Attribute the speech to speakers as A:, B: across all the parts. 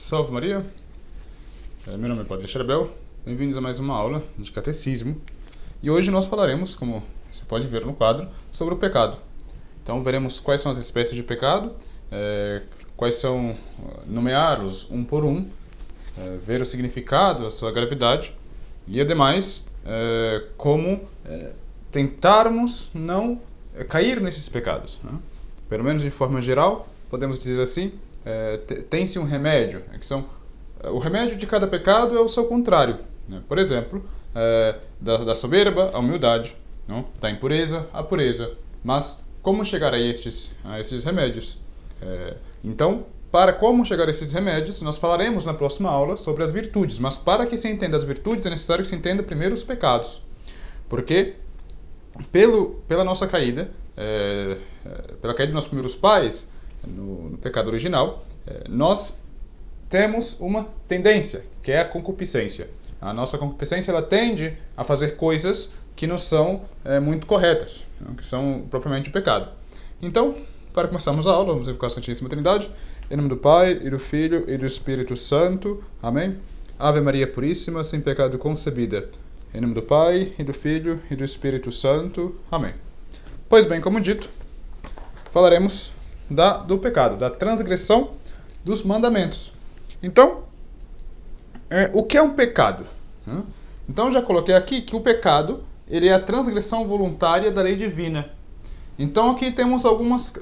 A: Salve Maria, meu nome é Padre Charbel, bem-vindos a mais uma aula de Catecismo. E hoje nós falaremos, como você pode ver no quadro, sobre o pecado. Então veremos quais são as espécies de pecado, quais são, nomeá-los um por um, ver o significado, a sua gravidade e, ademais, como tentarmos não cair nesses pecados, né? Pelo menos de forma geral, podemos dizer assim, tem-se um remédio, o remédio de cada pecado é o seu contrário, né? Por exemplo, da soberba, a humildade, não? Da impureza, a pureza. Mas como chegar a estes remédios? Então, para como chegar a esses remédios, nós falaremos na próxima aula sobre as virtudes. Mas para que se entenda as virtudes, é necessário que se entenda primeiro os pecados. Porque, pela nossa caída, pela caída dos nossos primeiros pais, no pecado original, nós temos uma tendência, que é a concupiscência. A nossa concupiscência ela tende a fazer coisas que não são muito corretas, que são propriamente pecado. Então, para começarmos a aula, vamos invocar a Santíssima Trindade, em nome do Pai, e do Filho, e do Espírito Santo. Amém? Ave Maria Puríssima, sem pecado concebida. Em nome do Pai, e do Filho, e do Espírito Santo. Amém. Pois bem, como dito, falaremos do pecado, da transgressão dos mandamentos. Então, o que é um pecado? Então, já coloquei aqui que o pecado ele é a transgressão voluntária da lei divina. Então, aqui temos alguns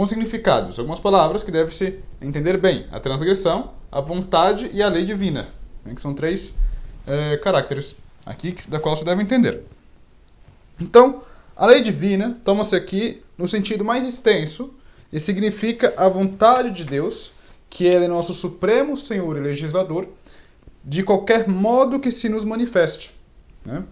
A: significados, algumas palavras que deve-se entender bem. A transgressão, a vontade e a lei divina, que são três caracteres aqui da qual se deve entender. Então, a lei divina toma-se aqui no sentido mais extenso e significa a vontade de Deus, que Ele é nosso supremo Senhor e legislador, de qualquer modo que se nos manifeste, né?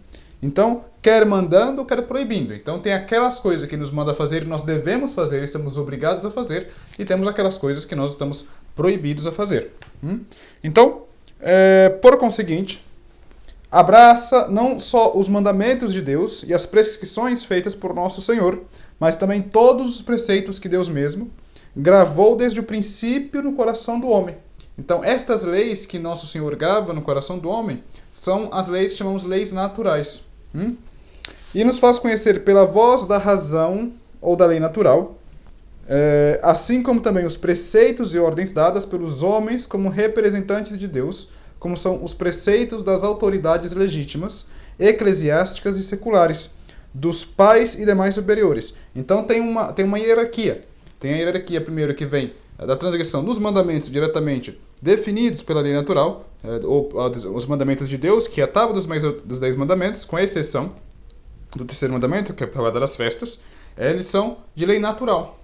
A: Então, quer mandando, quer proibindo. Então, tem aquelas coisas que nos manda fazer e nós devemos fazer, estamos obrigados a fazer, e temos aquelas coisas que nós estamos proibidos a fazer. Então, por conseguinte, abraça não só os mandamentos de Deus e as prescrições feitas por nosso Senhor, mas também todos os preceitos que Deus mesmo gravou desde o princípio no coração do homem. Então, estas leis que nosso Senhor grava no coração do homem são as leis que chamamos leis naturais. E nos faz conhecer pela voz da razão ou da lei natural, assim como também os preceitos e ordens dadas pelos homens como representantes de Deus, como são os preceitos das autoridades legítimas, eclesiásticas e seculares, dos pais e demais superiores. Então tem uma hierarquia. Tem a hierarquia primeiro que vem da transgressão dos mandamentos diretamente definidos pela lei natural, ou os mandamentos de Deus, que é a tábua dos 10 mandamentos, com exceção do terceiro mandamento, que é a guarda das festas, eles são de lei natural.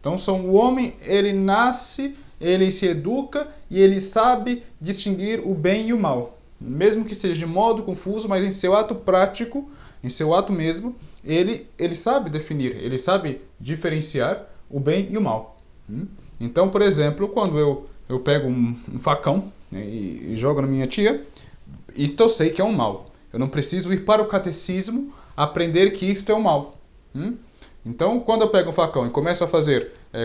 A: Então o homem, ele nasce, ele se educa e ele sabe distinguir o bem e o mal. Mesmo que seja de modo confuso, mas em seu ato prático, em seu ato mesmo, ele sabe definir, ele sabe diferenciar o bem e o mal. Então, por exemplo, quando eu pego um facão, né, e jogo na minha tia, isto eu sei que é um mal. Eu não preciso ir para o catecismo aprender que isto é um mal. Então, quando eu pego um facão e começo a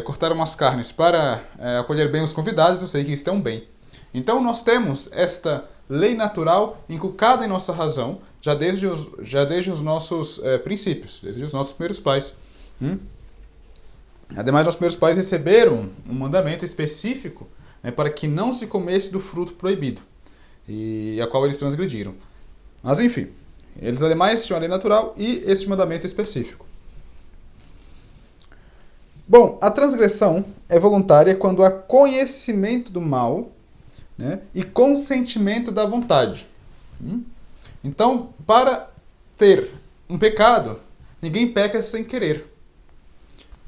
A: cortar umas carnes para acolher bem os convidados, eu sei que isto é um bem. Então, nós temos esta lei natural inculcada em nossa razão, já desde os nossos princípios, desde os nossos primeiros pais. Ademais, nossos primeiros pais receberam um mandamento específico, né, para que não se comesse do fruto proibido, e a qual eles transgrediram. Mas, enfim, eles ademais tinham a lei natural e este mandamento específico. Bom, a transgressão é voluntária quando há conhecimento do mal, né, e consentimento da vontade. Então, para ter um pecado, ninguém peca sem querer.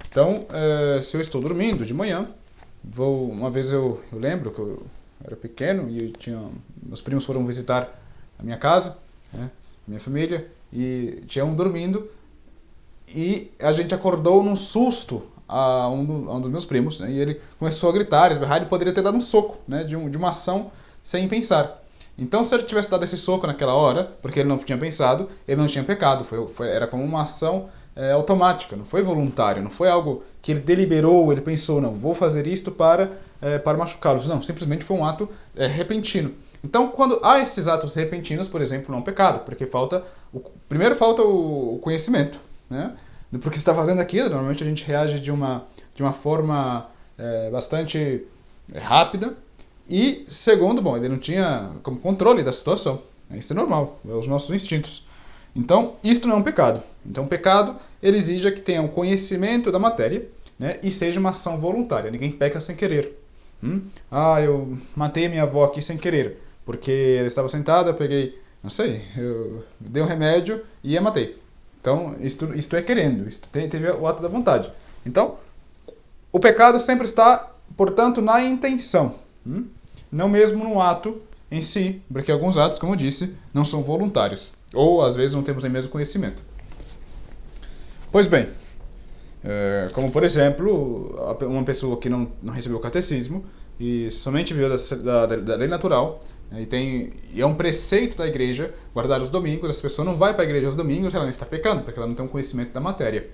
A: Então, se eu estou dormindo de manhã, uma vez eu lembro que eu era pequeno e meus primos foram visitar a minha casa, né, minha família, e tinha um dormindo, e a gente acordou num susto a um dos meus primos, né, e ele começou a gritar, esberrar, ele poderia ter dado um soco, né, de uma ação sem pensar. Então, se ele tivesse dado esse soco naquela hora, porque ele não tinha pensado, ele não tinha pecado, era como uma ação automática, não foi voluntário, não foi algo que ele deliberou, ele pensou, não, vou fazer isto para machucá-los. Não, simplesmente foi um ato repentino. Então, quando há esses atos repentinos, por exemplo, não é um pecado, porque primeiro falta o conhecimento, né? Porque você está fazendo aquilo, normalmente a gente reage de uma forma bastante rápida, e segundo, bom, ele não tinha como controle da situação. Isso é normal, é os nossos instintos. Então, isto não é um pecado. Então, o pecado, ele exige que tenha um conhecimento da matéria, né, e seja uma ação voluntária. Ninguém peca sem querer. Eu matei minha avó aqui sem querer, porque ela estava sentada, eu peguei, não sei, eu dei um remédio e a matei. Então, isto é querendo, isto teve o ato da vontade. Então, o pecado sempre está, portanto, na intenção, não mesmo no ato em si, porque alguns atos, como eu disse, não são voluntários, ou às vezes não temos nem mesmo conhecimento. Pois bem, como por exemplo, uma pessoa que não recebeu o catecismo e somente viu da lei natural, e é um preceito da igreja guardar os domingos. Essa pessoa não vai para a igreja aos domingos, ela não está pecando, porque ela não tem um conhecimento da matéria.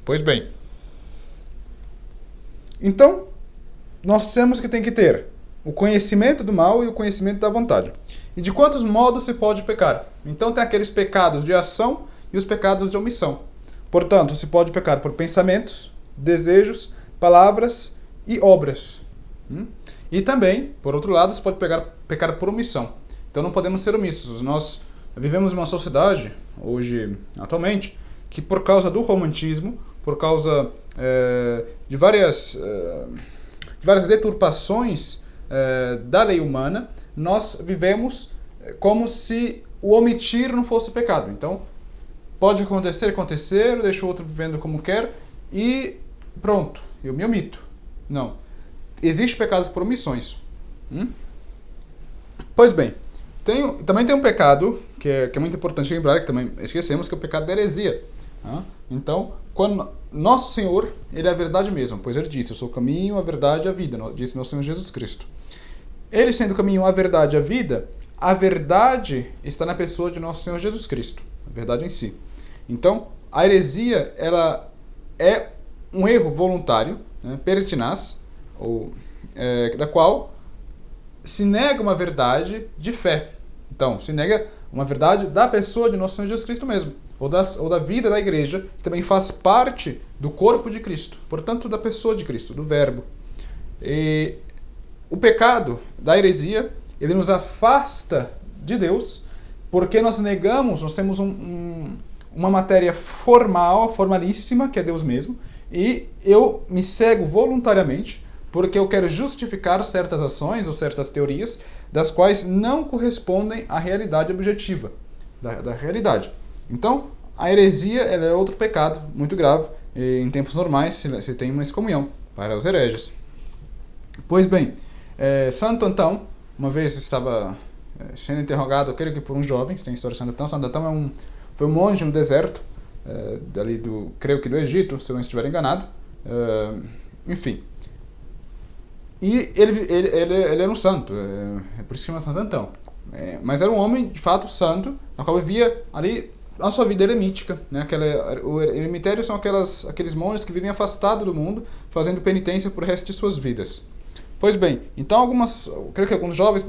A: Pois bem, então nós temos que ter o conhecimento do mal e o conhecimento da vontade. E de quantos modos se pode pecar? Então tem aqueles pecados de ação e os pecados de omissão. Portanto, se pode pecar por pensamentos, desejos, palavras e obras. E também, por outro lado, se pode pecar por omissão. Então não podemos ser omissos. Nós vivemos em uma sociedade, hoje, atualmente, que por causa do romantismo, por causa de várias deturpações da lei humana, nós vivemos como se o omitir não fosse pecado. Então, pode acontecer, eu deixo o outro vivendo como quer e pronto, eu me omito. Não. Existem pecados por omissões. Pois bem, também tem um pecado que é muito importante lembrar, que também esquecemos, que é o pecado da heresia. Então, quando nosso Senhor, ele é a verdade mesmo, pois ele disse, eu sou o caminho, a verdade e a vida, disse nosso Senhor Jesus Cristo. Ele sendo o caminho, a verdade e a verdade está na pessoa de nosso Senhor Jesus Cristo, a verdade em si. Então, a heresia, ela é um erro voluntário, pertinaz, da qual se nega uma verdade de fé. Então, se nega uma verdade da pessoa de nosso Senhor Jesus Cristo mesmo, ou da vida da igreja, que também faz parte do corpo de Cristo, portanto, da pessoa de Cristo, do Verbo. E o pecado da heresia, ele nos afasta de Deus, porque nós temos uma matéria formalíssima, que é Deus mesmo, e eu me cego voluntariamente, porque eu quero justificar certas ações ou certas teorias, das quais não correspondem à realidade objetiva, da realidade. Então, a heresia ela é outro pecado muito grave, e em tempos normais se tem uma excomunhão para os hereges. Pois bem, Santo Antão, uma vez estava sendo interrogado, eu creio que por um jovem, tem a história de Santo Antão. Santo Antão foi um monge no deserto, creio que do Egito, se eu não estiver enganado, enfim. E ele era um santo, é por isso que chama Santo Antão. Mas era um homem, de fato, santo, na qual vivia ali a sua vida eremítica. Né? O eremitério são aqueles monges que vivem afastados do mundo, fazendo penitência por resto de suas vidas. Pois bem, então creio que alguns jovens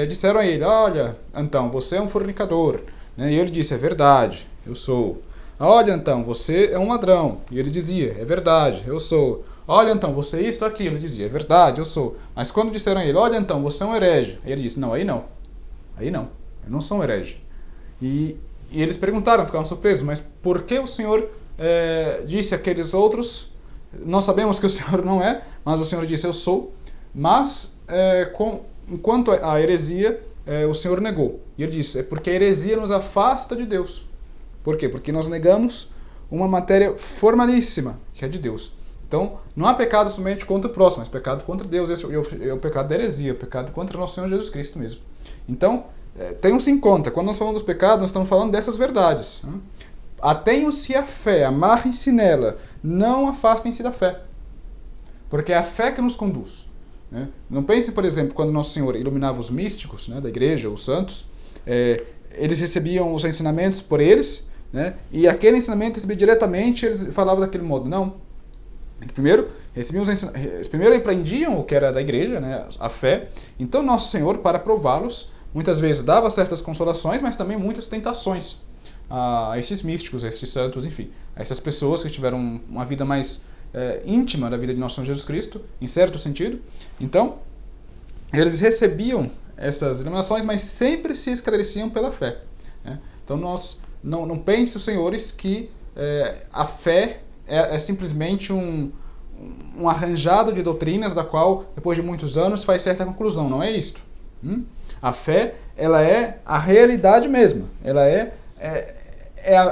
A: disseram a ele, olha, Antão, você é um fornicador. Né? E ele disse, é verdade, eu sou. Olha, Antão, você é um ladrão. E ele dizia, é verdade, eu sou. Olha, Antão, você é isso, aquilo. Ele dizia, é verdade, eu sou. Mas quando disseram a ele, olha, Antão, você é um herege. Aí ele disse, não, aí não, eu não sou um herege. E eles perguntaram, ficaram surpresos, mas por que o Senhor disse àqueles outros, nós sabemos que o Senhor não é, mas o Senhor disse, eu sou. Mas, enquanto a heresia, o Senhor negou. E ele disse, é porque a heresia nos afasta de Deus. Por quê? Porque nós negamos uma matéria formalíssima, que é de Deus. Então, não há pecado somente contra o próximo, mas pecado contra Deus. Esse é o pecado da heresia, o pecado contra nosso Senhor Jesus Cristo mesmo. Então, tenham-se em conta, quando nós falamos dos pecados, nós estamos falando dessas verdades. Atenham-se à fé, amarrem-se nela, não afastem-se da fé. Porque é a fé que nos conduz. Não pense, por exemplo, quando Nosso Senhor iluminava os místicos, da igreja, os santos, eles recebiam os ensinamentos por eles, né? E aquele ensinamento recebido diretamente, eles falavam daquele modo. Não. Primeiro, primeiro aprendiam o que era da igreja, né? A fé. Então, Nosso Senhor, para prová-los, muitas vezes dava certas consolações, mas também muitas tentações a estes místicos, a estes santos, enfim, a essas pessoas que tiveram uma vida mais íntima da vida de Nosso Senhor Jesus Cristo, em certo sentido. Então, eles recebiam essas iluminações, mas sempre se esclareciam pela fé, né? Então, não pensem, os senhores, que a fé é simplesmente um arranjado de doutrinas da qual, depois de muitos anos, faz certa conclusão. Não é isto. A fé, ela é a realidade mesma. Ela é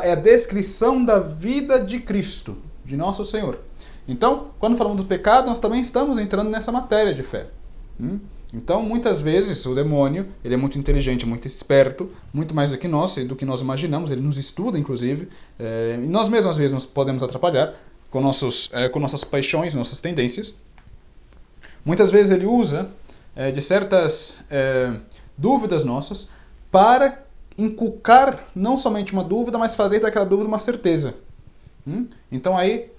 A: a descrição da vida de Cristo, de Nosso Senhor. Então, quando falamos do pecado, nós também estamos entrando nessa matéria de fé. Então, muitas vezes, o demônio, ele é muito inteligente, muito esperto, muito mais do que nós imaginamos, ele nos estuda, inclusive, e nós mesmos, às vezes, nos podemos atrapalhar com nossas paixões, nossas tendências. Muitas vezes ele usa de certas dúvidas nossas para inculcar não somente uma dúvida, mas fazer daquela dúvida uma certeza. Então aí,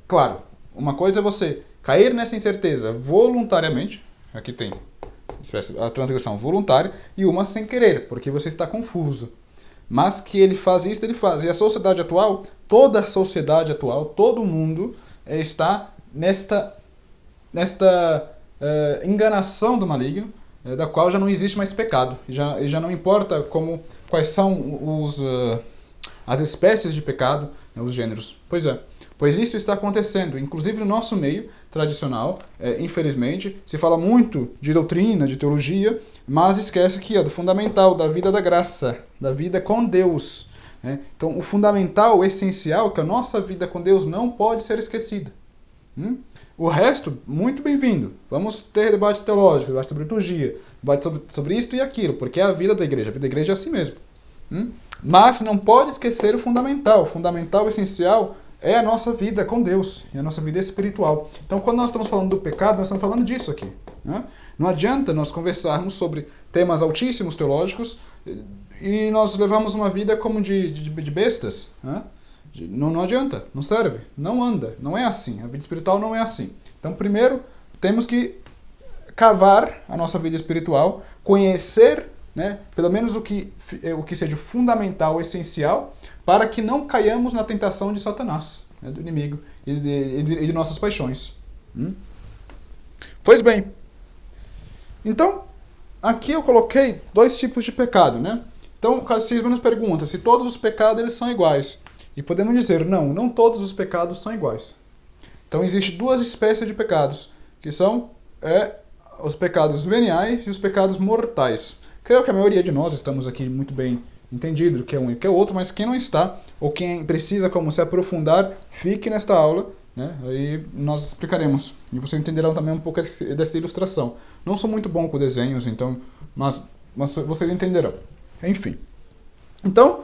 A: claro, uma coisa é você cair nessa incerteza voluntariamente, aqui tem a transgressão voluntária, e uma sem querer, porque você está confuso. Mas que ele faz isso, ele faz. E a sociedade atual, toda a sociedade atual, todo mundo está nesta enganação do maligno, da qual já não existe mais pecado. Já não importa quais são as espécies de pecado, os gêneros. Pois isso está acontecendo, inclusive no nosso meio tradicional, infelizmente, se fala muito de doutrina, de teologia, mas esquece aqui do fundamental, da vida da graça, da vida com Deus, né? Então, o fundamental, o essencial, que a nossa vida com Deus não pode ser esquecida. O resto, muito bem-vindo. Vamos ter debates teológicos, debates sobre liturgia, debates sobre isto e aquilo, porque é a vida da igreja. A vida da igreja é assim mesmo. Mas não pode esquecer o fundamental. O fundamental, o essencial, é a nossa vida com Deus, é a nossa vida espiritual. Então, quando nós estamos falando do pecado, nós estamos falando disso aqui, né? Não adianta nós conversarmos sobre temas altíssimos teológicos e nós levamos uma vida como de bestas, né? Não adianta, não serve, não anda, não é assim. A vida espiritual não é assim. Então, primeiro, temos que cavar a nossa vida espiritual, conhecer, né, pelo menos o que seja fundamental, essencial, para que não caiamos na tentação de Satanás, né, do inimigo e de nossas paixões. Pois bem, então, aqui eu coloquei 2 tipos de pecado, né? Então, o catecismo nos pergunta se todos os pecados eles são iguais. E podemos dizer, não todos os pecados são iguais. Então, existem 2 espécies de pecados, que são os pecados veniais e os pecados mortais. Creio que a maioria de nós estamos aqui muito bem entendido o que é um e o que é outro, mas quem não está, ou quem precisa como se aprofundar, fique nesta aula, né? Aí nós explicaremos, e vocês entenderão também um pouco dessa ilustração. Não sou muito bom com desenhos, então, mas vocês entenderão. Enfim. Então,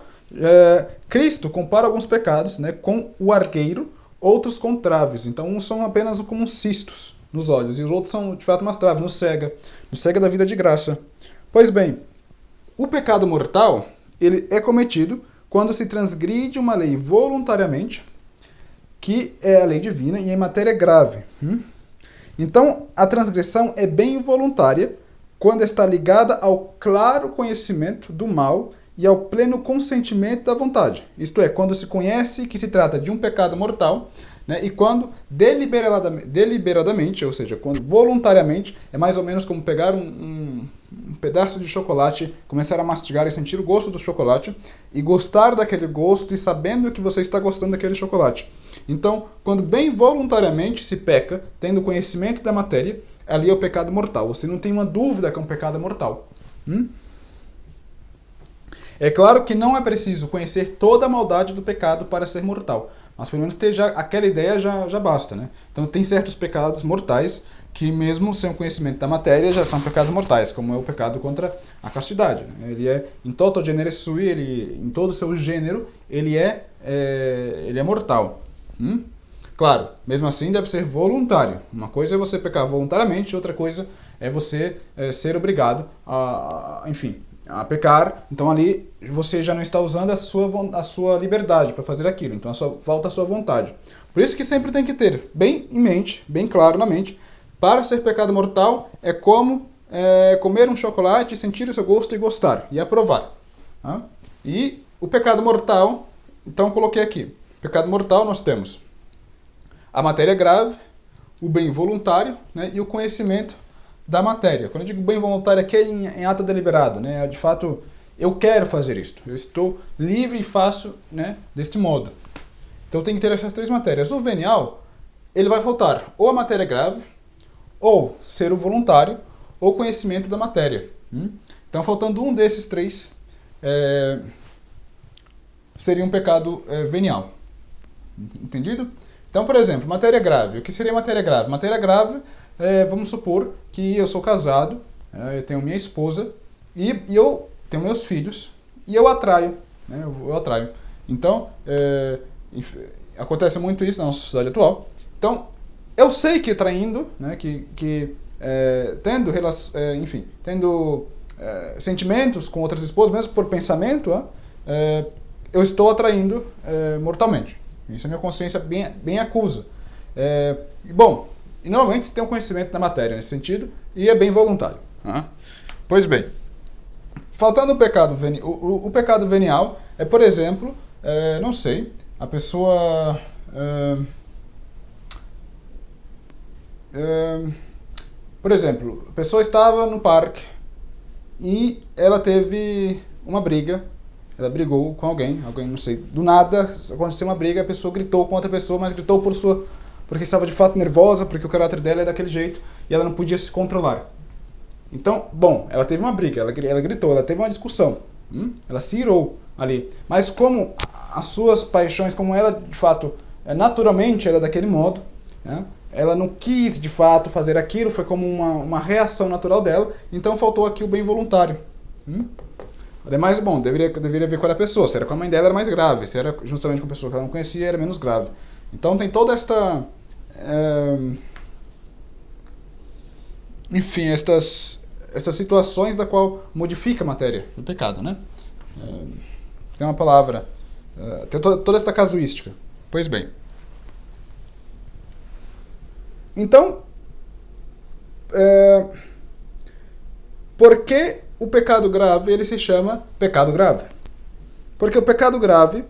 A: Cristo compara alguns pecados, né, com o argueiro, outros com traves. Então, uns são apenas como cistos nos olhos, e os outros são, de fato, umas traves, nos cega da vida de graça. Pois bem, o pecado mortal, ele é cometido quando se transgride uma lei voluntariamente, que é a lei divina, e em matéria grave. Então, a transgressão é bem voluntária quando está ligada ao claro conhecimento do mal e ao pleno consentimento da vontade. Isto é, quando se conhece que se trata de um pecado mortal, né, e quando deliberadamente, ou seja, quando voluntariamente, é mais ou menos como pegar um pedaço de chocolate, começar a mastigar e sentir o gosto do chocolate, e gostar daquele gosto e sabendo que você está gostando daquele chocolate. Então, quando bem voluntariamente se peca, tendo conhecimento da matéria, ali é o pecado mortal. Você não tem uma dúvida que é um pecado mortal. É claro que não é preciso conhecer toda a maldade do pecado para ser mortal, mas pelo menos ter já aquela ideia já basta, né? Então tem certos pecados mortais que mesmo sem o conhecimento da matéria já são pecados mortais, como é o pecado contra a castidade, né? Ele é in toto genere sui, em todo o seu gênero, ele é mortal. Claro, mesmo assim deve ser voluntário. Uma coisa é você pecar voluntariamente, outra coisa é você ser obrigado a pecar, então ali você já não está usando a sua liberdade para fazer aquilo, então falta a sua vontade. Por isso que sempre tem que ter bem em mente, bem claro na mente, para ser pecado mortal é como comer um chocolate, sentir o seu gosto e gostar, e aprovar. Tá? E o pecado mortal, então coloquei aqui, pecado mortal nós temos a matéria grave, o bem voluntário, né, e o conhecimento da matéria. Quando eu digo bem voluntário aqui é em ato deliberado, né, de fato eu quero fazer isto, eu estou livre e faço, né, deste modo. Então tem que ter essas três matérias. O venial, ele vai faltar ou a matéria grave, ou ser o voluntário, ou conhecimento da matéria. Então faltando um desses três, seria um pecado venial. Entendido? Então, por exemplo, matéria grave. O que seria matéria grave? Matéria grave, vamos supor que eu sou casado, eu tenho minha esposa, e eu tenho meus filhos, e eu atraio. Né, eu atraio. Então, acontece muito isso na nossa sociedade atual. Então, eu sei que traindo, né, tendo, tendo sentimentos com outras esposas, mesmo por pensamento, eu estou atraindo mortalmente. Isso a minha consciência bem acusa. Bom, e normalmente você tem um conhecimento da matéria nesse sentido, e é bem voluntário. Pois bem, faltando o pecado venial, o pecado venial é, por exemplo, não sei, a pessoa... por exemplo, a pessoa estava no parque e ela teve uma briga, ela brigou com alguém, não sei, do nada aconteceu uma briga, a pessoa gritou com outra pessoa, mas gritou porque estava de fato nervosa, porque o caráter dela é daquele jeito e ela não podia se controlar. Então, bom, ela teve uma briga, ela gritou, ela teve uma discussão, ela se irou ali, mas como as suas paixões, como ela de fato, naturalmente ela é daquele modo, né? Ela não quis de fato fazer aquilo, foi como uma reação natural dela, então faltou aqui o bem voluntário. Ademais, bom, deveria ver qual era a pessoa, se era com a mãe dela era mais grave, se era justamente com a pessoa que ela não conhecia era menos grave. Então tem toda esta... enfim, estas situações da qual modifica a matéria do pecado, né? Tem uma palavra, tem toda esta casuística. Pois bem. Então, por que o pecado grave ele se chama pecado grave? Porque o pecado grave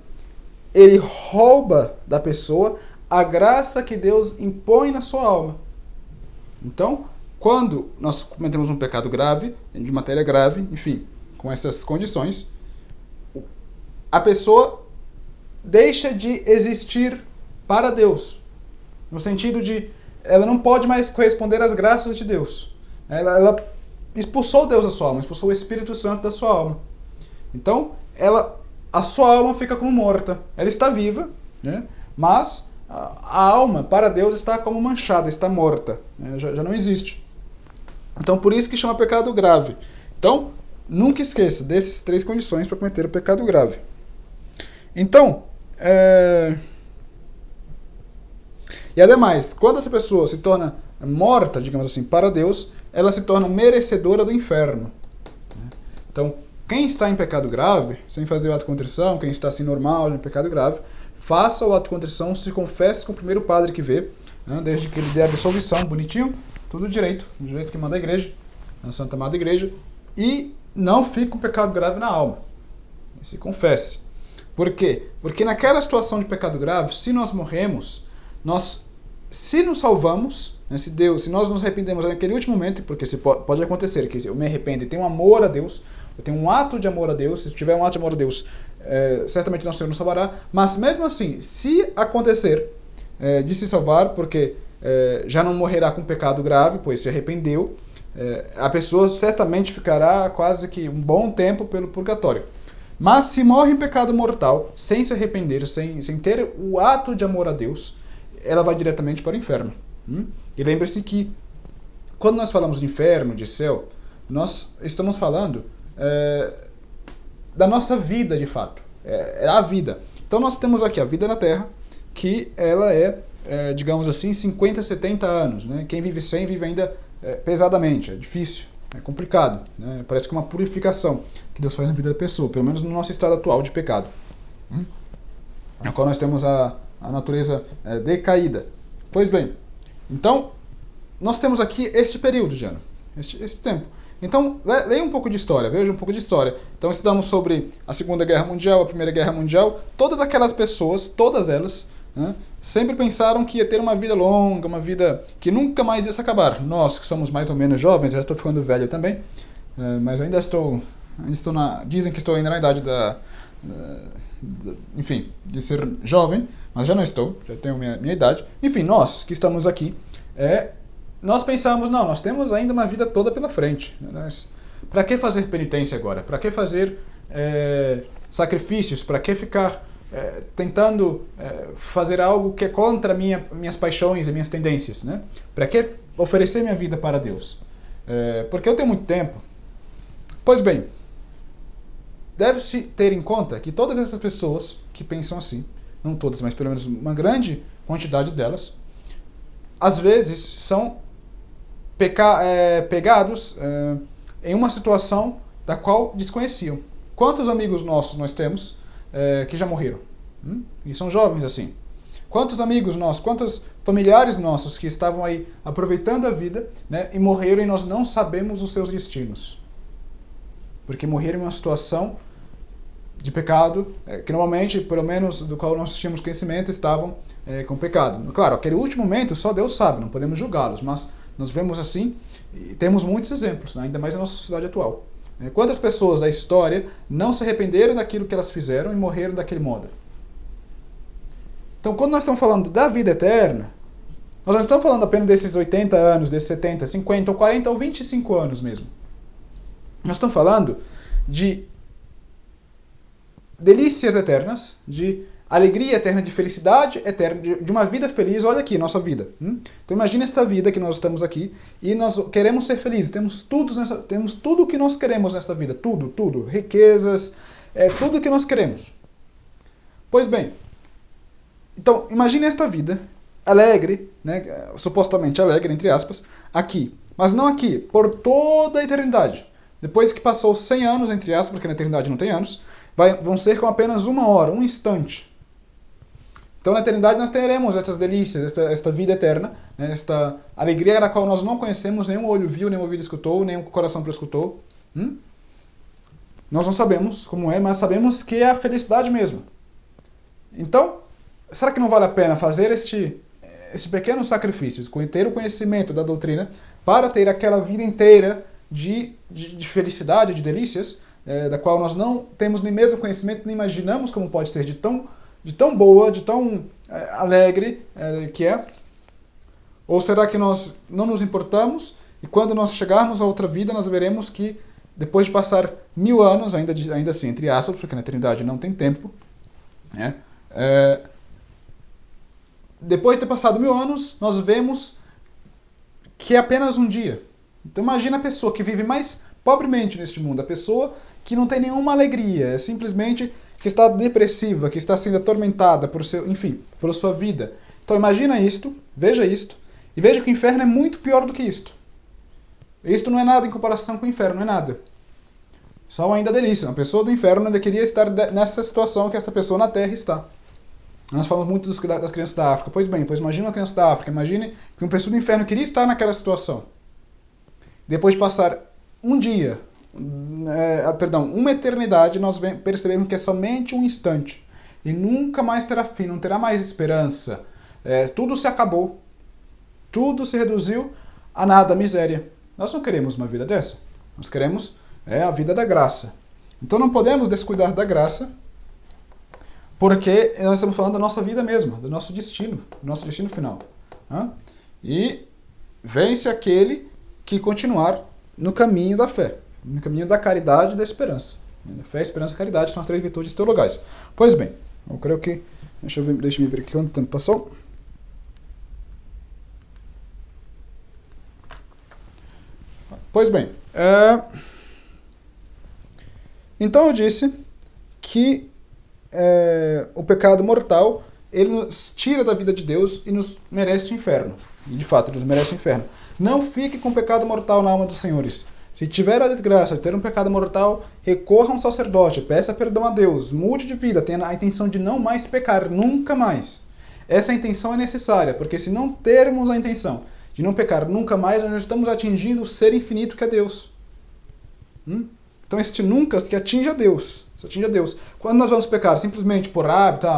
A: ele rouba da pessoa a graça que Deus impõe na sua alma. Então, quando nós cometemos um pecado grave, de matéria grave, enfim, com essas condições, a pessoa deixa de existir para Deus. No sentido de, ela não pode mais corresponder às graças de Deus. Ela expulsou Deus da sua alma, expulsou o Espírito Santo da sua alma. Então, a sua alma fica como morta. Ela está viva, né? Mas a alma para Deus está como manchada, está morta, né? Já não existe. Então, por isso que chama pecado grave. Então, nunca esqueça dessas três condições para cometer o pecado grave. Então, e ademais, quando essa pessoa se torna morta, digamos assim, para Deus, ela se torna merecedora do inferno. Então, quem está em pecado grave, sem fazer o ato de contrição, quem está assim normal, em pecado grave, faça o ato de contrição, se confesse com o primeiro padre que vê, né, desde que ele dê a absolvição, bonitinho, tudo direito, do jeito que manda a igreja, na Santa Amada Igreja, e não fique com pecado grave na alma. Se confesse. Por quê? Porque naquela situação de pecado grave, se nós morremos, se nos salvamos, né, se nós nos arrependemos naquele último momento, porque pode acontecer que eu me arrependo e tenho amor a Deus, eu tenho um ato de amor a Deus, se tiver um ato de amor a Deus, certamente nosso Senhor nos salvará, mas mesmo assim, se acontecer de se salvar, porque já não morrerá com pecado grave, pois se arrependeu, a pessoa certamente ficará quase que um bom tempo pelo purgatório. Mas se morre em pecado mortal, sem se arrepender, sem ter o ato de amor a Deus, ela vai diretamente para o inferno. E lembre-se que, quando nós falamos de inferno, de céu, nós estamos falando da nossa vida, de fato. É a vida. Então nós temos aqui a vida na Terra, que ela digamos assim, 50, 70 anos. Né? Quem vive 100 vive ainda pesadamente, é difícil. É complicado, né? Parece que é uma purificação que Deus faz na vida da pessoa, pelo menos no nosso estado atual de pecado. Na qual nós temos a natureza decaída. Pois bem, então, nós temos aqui este período de ano, este tempo. Então, leia um pouco de história, veja um pouco de história. Então, estudamos sobre a Segunda Guerra Mundial, a Primeira Guerra Mundial. Todas aquelas pessoas, todas elas, né, sempre pensaram que ia ter uma vida longa, uma vida que nunca mais ia se acabar. Nós, que somos mais ou menos jovens, já estou ficando velho também, mas ainda estou dizem que estou ainda na idade enfim, de ser jovem, mas já não estou, já tenho minha idade. Enfim, nós que estamos aqui, nós pensamos, não, nós temos ainda uma vida toda pela frente. Para que fazer penitência agora? Para que fazer sacrifícios? Para que ficar tentando fazer algo que é contra minhas paixões e minhas tendências? Né? Para que oferecer minha vida para Deus? Porque eu tenho muito tempo. Pois bem, deve-se ter em conta que todas essas pessoas que pensam assim, não todas, mas pelo menos uma grande quantidade delas, às vezes são pegados em uma situação da qual desconheciam. Quantos amigos nossos nós temos que já morreram? E são jovens assim. Quantos amigos nossos, quantos familiares nossos que estavam aí aproveitando a vida, né, e morreram e nós não sabemos os seus destinos? Porque morreram em uma situação de pecado, que normalmente, pelo menos do qual nós tínhamos conhecimento, estavam com pecado. Claro, aquele último momento só Deus sabe, não podemos julgá-los, mas nós vemos assim, e temos muitos exemplos, né, ainda mais na nossa sociedade atual. Quantas pessoas da história não se arrependeram daquilo que elas fizeram e morreram daquele modo? Então, quando nós estamos falando da vida eterna, nós não estamos falando apenas desses 80 anos, desses 70, 50, ou 40, ou 25 anos mesmo. Nós estamos falando de delícias eternas, de alegria eterna, de felicidade eterna, de uma vida feliz. Olha aqui, nossa vida. Então imagine esta vida que nós estamos aqui e nós queremos ser felizes. Temos tudo o que nós queremos nesta vida. Tudo. Riquezas, tudo o que nós queremos. Pois bem, então imagine esta vida alegre, né, supostamente alegre, entre aspas, aqui. Mas não aqui, por toda a eternidade. Depois que passou 100 anos, entre aspas, porque na eternidade não tem anos, vão ser com apenas uma hora, um instante. Então na eternidade nós teremos essas delícias, esta vida eterna, né, esta alegria na qual nós não conhecemos, nenhum olho viu, nenhum ouvido escutou, nenhum coração prescutou. Nós não sabemos como é, mas sabemos que é a felicidade mesmo. Então, será que não vale a pena fazer este pequeno sacrifício, ter o conhecimento da doutrina, para ter aquela vida inteira de felicidade, de delícias, da qual nós não temos nem mesmo conhecimento, nem imaginamos como pode ser, de tão boa, de tão alegre que é? Ou será que nós não nos importamos e quando nós chegarmos a outra vida nós veremos que depois de passar 1000 anos, ainda assim, entre aspas, porque na eternidade não tem tempo, né? Depois de ter passado 1000 anos, nós vemos que é apenas um dia. Então imagina a pessoa que vive mais pobremente neste mundo, a pessoa que não tem nenhuma alegria, é simplesmente que está depressiva, que está sendo atormentada pela sua vida. Então imagina isto, veja isto, e veja que o inferno é muito pior do que isto. Isto não é nada em comparação com o inferno, não é nada. Só ainda delícia. Uma pessoa do inferno ainda queria estar nessa situação que esta pessoa na Terra está. Nós falamos muito das crianças da África. Pois bem, imagine uma criança da África, imagine que uma pessoa do inferno queria estar naquela situação. Depois de passar um dia, uma eternidade, nós percebemos que é somente um instante. E nunca mais terá fim, não terá mais esperança. Tudo se acabou. Tudo se reduziu a nada, a miséria. Nós não queremos uma vida dessa. Nós queremos a vida da graça. Então não podemos descuidar da graça, porque nós estamos falando da nossa vida mesma, do nosso destino final. E vence aquele que continuar no caminho da fé, no caminho da caridade e da esperança. Fé, esperança e caridade são as 3 virtudes teologais. Pois bem, eu creio que... Deixa eu ver aqui quanto tempo passou. Pois bem, então eu disse que o pecado mortal, ele nos tira da vida de Deus e nos merece o inferno. E de fato, ele nos merece o inferno. Não fique com o pecado mortal na alma dos senhores. Se tiver a desgraça de ter um pecado mortal, recorra a um sacerdote, peça perdão a Deus, mude de vida, tenha a intenção de não mais pecar, nunca mais. Essa intenção é necessária, porque se não termos a intenção de não pecar nunca mais, nós estamos atingindo o ser infinito que é Deus. Então este nunca que atinge a Deus. Atinge a Deus. Quando nós vamos pecar simplesmente por hábito,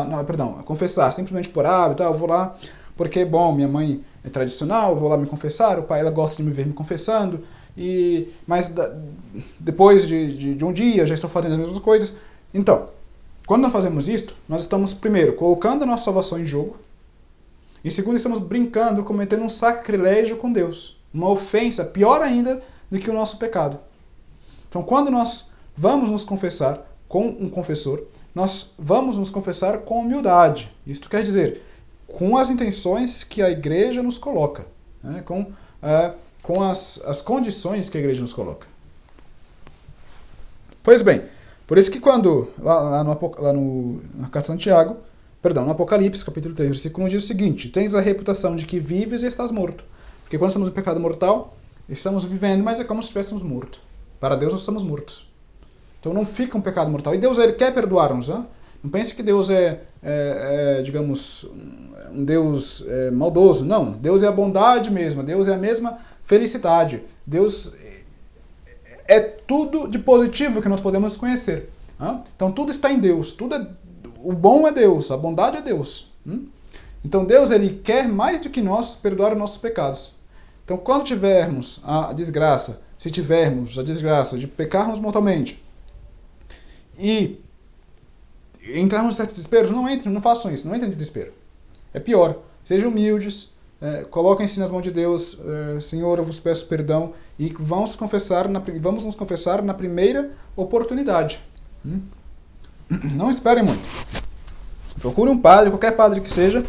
A: confessar simplesmente por hábito, eu vou lá porque, bom, minha mãe é tradicional, eu vou lá me confessar, o pai ela gosta de me ver me confessando, mas depois de um dia já estou fazendo as mesmas coisas. Então, quando nós fazemos isto, nós estamos, primeiro, colocando a nossa salvação em jogo, e segundo, estamos brincando, cometendo um sacrilégio com Deus. Uma ofensa, pior ainda do que o nosso pecado. Então, quando nós vamos nos confessar com um confessor, nós vamos nos confessar com humildade. Isto quer dizer, com as intenções que a igreja nos coloca, né? Com as condições que a igreja nos coloca. Pois bem, por isso que quando, na carta de Santiago, no Apocalipse, capítulo 3, versículo 1, diz o seguinte: tens a reputação de que vives e estás morto. Porque quando estamos no pecado mortal, estamos vivendo, mas é como se estivéssemos mortos. Para Deus nós estamos mortos. Então não fica um pecado mortal. E Deus ele quer perdoar-nos. Hein? Não pense que Deus digamos, um Deus maldoso. Não, Deus é a bondade mesma. Deus é a mesma felicidade. Deus é tudo de positivo que nós podemos conhecer. Hein? Então tudo está em Deus. O bom é Deus, a bondade é Deus. Então Deus ele quer mais do que nós perdoar os nossos pecados. Então quando tivermos a desgraça, se tivermos a desgraça de pecarmos mortalmente e entrarmos em certos desesperos, não façam isso, não entrem em desespero. É pior, sejam humildes, coloquem-se nas mãos de Deus, Senhor, eu vos peço perdão, e vamos nos confessar na primeira oportunidade. Não esperem muito. Procure um padre, qualquer padre que seja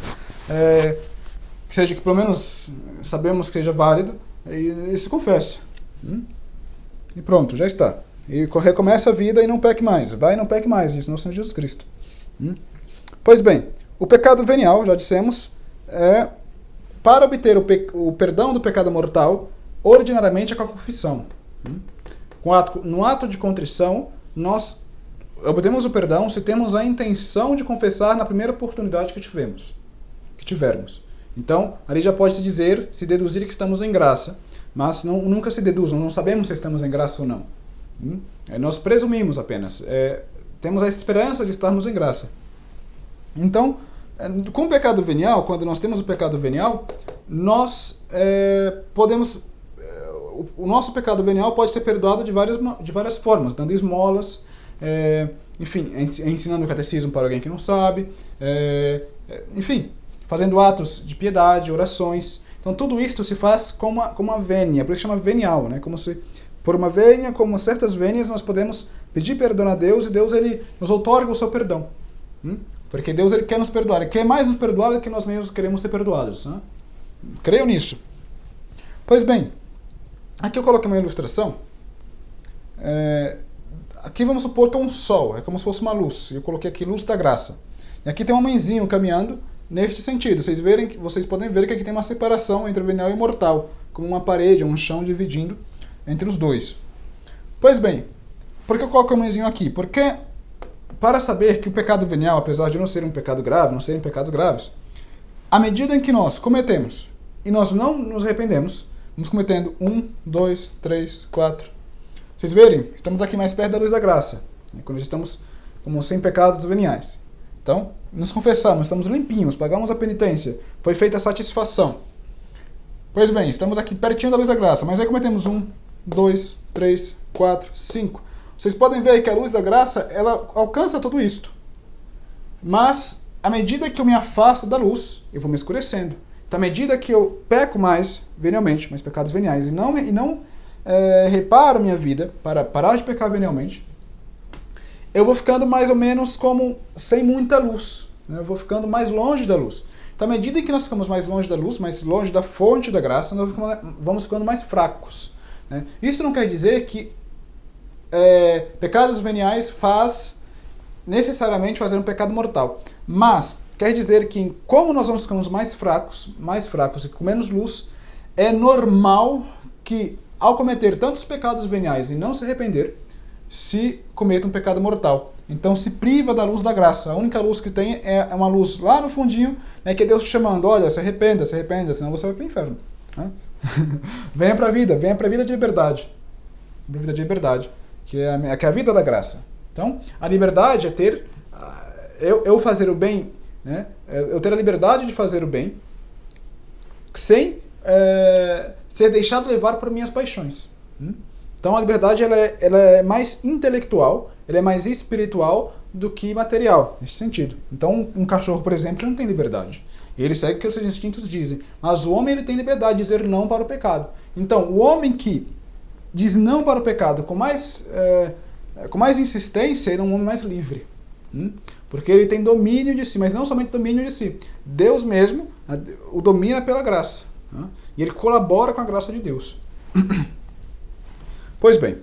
A: que pelo menos sabemos que seja válido, e se confesse. E pronto, já está. E recomeça a vida e não peque mais. Vai e não peque mais, diz nosso Senhor Jesus Cristo. Pois bem, o pecado venial, já dissemos, para obter o perdão do pecado mortal, ordinariamente é com a confissão. No ato de contrição, nós obtemos o perdão se temos a intenção de confessar na primeira oportunidade que tivermos. Então, ali já pode se deduzir que estamos em graça, mas nunca se deduz, não sabemos se estamos em graça ou não. Nós presumimos apenas, temos a esperança de estarmos em graça. Então, com o pecado venial, quando nós temos o pecado venial, nós podemos... o nosso pecado venial pode ser perdoado de várias formas, dando esmolas, enfim, ensinando o catecismo para alguém que não sabe, enfim, fazendo atos de piedade, orações. Então tudo isso se faz com uma vênia, por isso chama venial, né? Como se por uma vênia, como certas vênias, nós podemos pedir perdão a Deus e Deus ele nos outorga o seu perdão. Porque Deus ele quer nos perdoar, ele quer mais nos perdoar do que nós mesmos queremos ser perdoados. Né? Creio nisso. Pois bem, aqui eu coloquei uma ilustração. Aqui vamos supor que é um sol, é como se fosse uma luz. Eu coloquei aqui luz da graça. E aqui tem um homenzinho caminhando neste sentido. Vocês podem ver que aqui tem uma separação entre o venial e o mortal, como uma parede, um chão dividindo entre os dois. Pois bem, por que eu coloco o homenzinho aqui? Porque para saber que o pecado venial, apesar de não ser um pecado grave, não serem pecados graves, à medida em que nós cometemos e nós não nos arrependemos, vamos cometendo 1, 2, 3, 4. Vocês verem, estamos aqui mais perto da luz da graça, quando estamos como sem pecados veniais. Então, nos confessamos, estamos limpinhos, pagamos a penitência, foi feita a satisfação. Pois bem, estamos aqui pertinho da luz da graça, mas aí cometemos 1, 2, 3, 4, 5. Vocês podem ver aí que a luz da graça, ela alcança tudo isto. Mas, à medida que eu me afasto da luz, eu vou me escurecendo. Então, à medida que eu peco mais, venialmente, mais pecados veniais, e não reparo minha vida para parar de pecar venialmente, eu vou ficando mais ou menos como sem muita luz. Né? Eu vou ficando mais longe da luz. Então, à medida que nós ficamos mais longe da luz, mais longe da fonte da graça, nós vamos ficando mais fracos. Né? Isso não quer dizer que pecados veniais faz necessariamente fazer um pecado mortal. Mas quer dizer que como nós vamos ficando mais fracos e com menos luz, é normal que ao cometer tantos pecados veniais e não se arrepender, se cometa um pecado mortal. Então se priva da luz da graça. A única luz que tem é uma luz lá no fundinho, né, que é Deus te chamando, olha, se arrependa, senão você vai para o inferno. Né? venha para a vida de liberdade. Vida de liberdade, que é a vida da graça. Então, a liberdade é ter, eu fazer o bem, né, eu ter a liberdade de fazer o bem, sem ser deixado levar por minhas paixões. Então a liberdade ela é mais intelectual, ela é mais espiritual do que material, nesse sentido. Então um cachorro, por exemplo, não tem liberdade. Ele segue o que os seus instintos dizem. Mas o homem ele tem liberdade de dizer não para o pecado. Então o homem que diz não para o pecado com mais insistência, ele é um homem mais livre. Porque ele tem domínio de si, mas não somente domínio de si. Deus mesmo o domina pela graça. E ele colabora com a graça de Deus. Pois bem.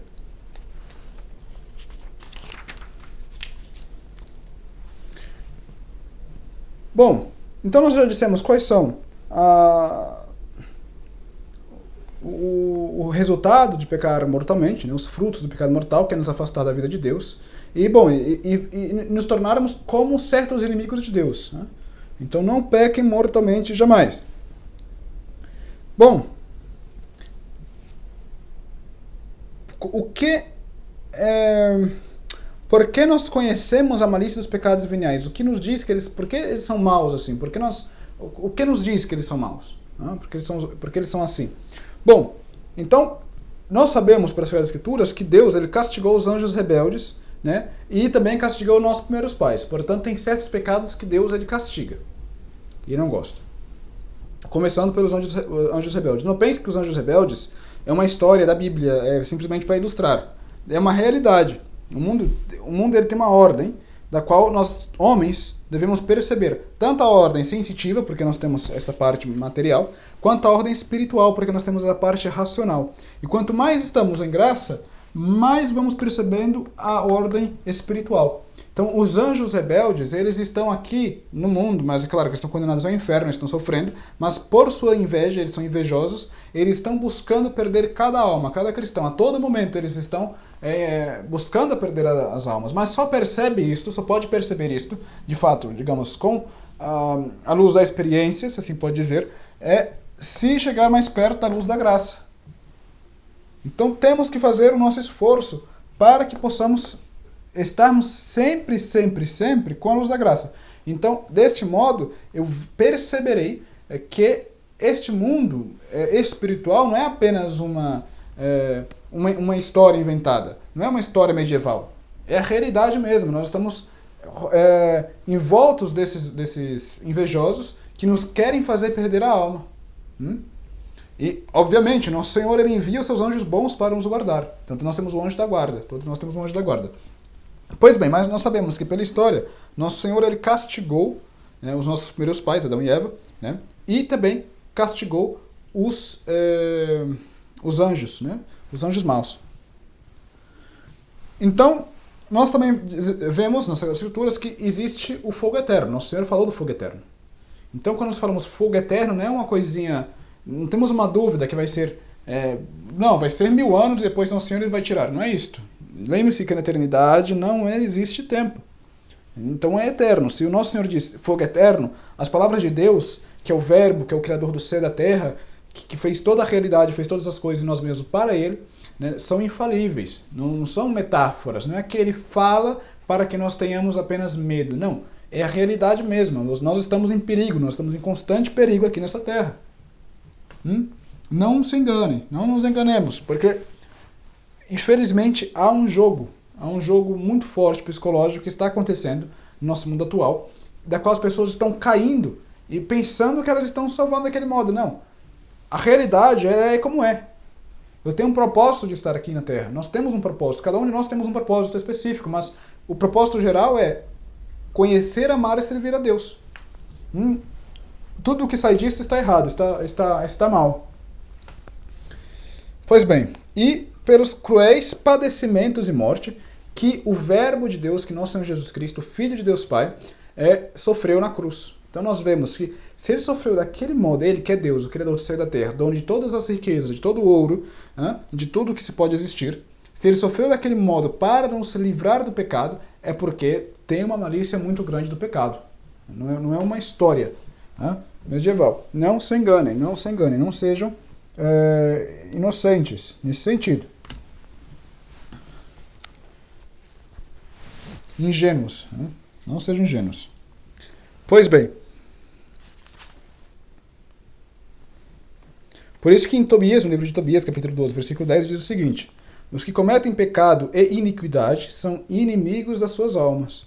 A: Bom, então nós já dissemos quais são o resultado de pecar mortalmente, né, os frutos do pecado mortal, que é nos afastar da vida de Deus, e nos tornarmos como certos inimigos de Deus. Né? Então não pequem mortalmente jamais. Bom, por que nós conhecemos a malícia dos pecados veniais? O que nos diz por que eles são maus assim? O que nos diz que eles são maus? Porque eles são assim? Bom, então nós sabemos pelas Sagradas Escrituras que Deus ele castigou os anjos rebeldes, né? E também castigou nossos primeiros pais. Portanto, tem certos pecados que Deus ele castiga e não gosta. Começando pelos anjos rebeldes. Não pense que os anjos rebeldes é uma história da Bíblia, é simplesmente para ilustrar. É uma realidade. O mundo ele tem uma ordem, da qual nós, homens, devemos perceber tanto a ordem sensitiva, porque nós temos essa parte material, quanto a ordem espiritual, porque nós temos a parte racional. E quanto mais estamos em graça, mais vamos percebendo a ordem espiritual. Então, os anjos rebeldes, eles estão aqui no mundo, mas é claro que eles estão condenados ao inferno, eles estão sofrendo, mas por sua inveja, eles são invejosos, eles estão buscando perder cada alma, cada cristão. A todo momento eles estão buscando perder as almas, mas só pode perceber isto, de fato, digamos, com a luz da experiência, se assim pode dizer, se chegar mais perto da luz da graça. Então temos que fazer o nosso esforço para que possamos estarmos sempre com a luz da graça. Então, deste modo, eu perceberei que este mundo espiritual não é apenas uma história inventada, não é uma história medieval. É a realidade mesmo. Nós estamos envoltos desses invejosos que nos querem fazer perder a alma. E, obviamente, nosso Senhor ele envia os seus anjos bons para nos guardar. Tanto nós temos o anjo da guarda. Todos nós temos o anjo da guarda. Pois bem, mas nós sabemos que pela história, nosso Senhor ele castigou, né, os nossos primeiros pais, Adão e Eva, né, e também castigou os anjos, né, os anjos maus. Então, nós também vemos nas Escrituras que existe o fogo eterno. Nosso Senhor falou do fogo eterno. Então, quando nós falamos fogo eterno, não é uma coisinha, não temos uma dúvida que vai ser, vai ser 1000 anos e depois Nosso Senhor ele vai tirar. Não é isto. Lembre-se que na eternidade não existe tempo. Então é eterno. Se o Nosso Senhor diz fogo eterno, as palavras de Deus, que é o Verbo, que é o Criador do céu e da terra, que fez toda a realidade, fez todas as coisas em nós mesmos para Ele, né, são infalíveis. Não são metáforas. Não é que Ele fala para que nós tenhamos apenas medo. Não. É a realidade mesmo. Nós estamos em perigo. Nós estamos em constante perigo aqui nessa terra. Não se enganem. Não nos enganemos. Porque infelizmente, há um jogo muito forte psicológico que está acontecendo no nosso mundo atual, da qual as pessoas estão caindo e pensando que elas estão salvando daquele modo. Não. A realidade é como é. Eu tenho um propósito de estar aqui na Terra. Nós temos um propósito. Cada um de nós temos um propósito específico, mas o propósito geral é conhecer, amar e servir a Deus. Tudo o que sai disso está errado, está mal. Pois bem, e pelos cruéis padecimentos e morte que o Verbo de Deus, que nosso Senhor Jesus Cristo, Filho de Deus Pai, sofreu na cruz. Então nós vemos que Se ele sofreu daquele modo, ele que é Deus, o Criador do céu e da terra, dono de todas as riquezas, de todo o ouro, de tudo que se pode existir, se ele sofreu daquele modo para não se livrar do pecado, é porque tem uma malícia muito grande do pecado. Não é uma história medieval. Não se enganem, não sejam inocentes nesse sentido. Ingênuos, não sejam ingênuos. Pois bem, por isso que em Tobias, no livro de Tobias, capítulo 12, versículo 10, diz o seguinte: os que cometem pecado e iniquidade são inimigos das suas almas.